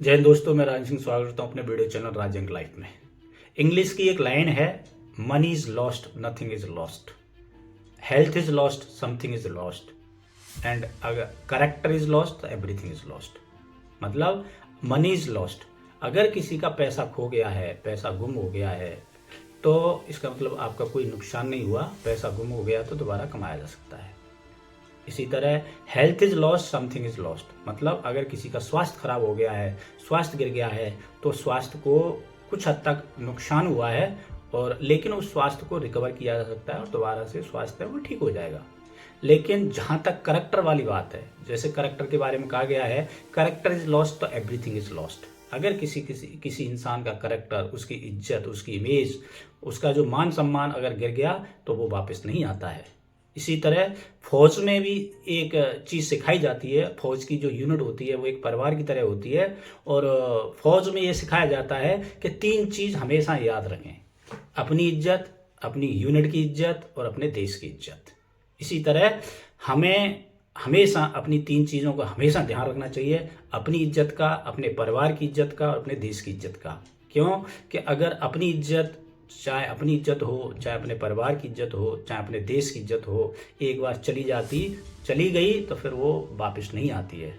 जय हिंद दोस्तों, मैं राजन सिंह स्वागत करता हूँ अपने वीडियो चैनल राजन लाइफ में। इंग्लिश की एक लाइन है, money is lost, nothing is lost, health is lost, something is lost, and अगर करेक्टर इज लॉस्ट तो एवरीथिंग इज लॉस्ट। मतलब मनी इज लॉस्ट, अगर किसी का पैसा खो गया है, पैसा गुम हो गया है, तो इसका मतलब आपका कोई नुकसान नहीं हुआ। पैसा गुम हो गया तो दोबारा कमाया जा सकता है। इसी तरह health is lost, something is lost, मतलब अगर किसी का स्वास्थ्य खराब हो गया है, स्वास्थ्य गिर गया है, तो स्वास्थ्य को कुछ हद तक नुकसान हुआ है, और लेकिन उस स्वास्थ्य को रिकवर किया जा सकता है और दोबारा से स्वास्थ्य वो ठीक हो जाएगा। लेकिन जहाँ तक करेक्टर वाली बात है, जैसे करेक्टर के बारे में कहा गया है, करेक्टर इज लॉस्ट तो एवरीथिंग इज लॉस्ट। अगर किसी इंसान का करेक्टर, उसकी इज्जत, उसकी इमेज, उसका जो मान सम्मान अगर गिर गया तो वो वापस नहीं आता है। इसी तरह फौज में भी एक चीज़ सिखाई जाती है। फौज की जो यूनिट होती है वो एक परिवार की तरह होती है, और फौज में ये सिखाया जाता है कि 3 चीज़ हमेशा याद रखें: अपनी इज्जत, अपनी यूनिट की इज्जत और अपने देश की इज्जत। इसी तरह हमें हमेशा अपनी 3 चीज़ों का हमेशा ध्यान रखना चाहिए: अपनी इज्जत का, अपने परिवार की इज्जत का और अपने देश की इज्जत का। क्यों कि अगर अपनी इज्जत, चाहे अपनी इज्जत हो, चाहे अपने परिवार की इज्जत हो, चाहे अपने देश की इज्जत हो, एक बार चली गई तो फिर वो वापस नहीं आती है।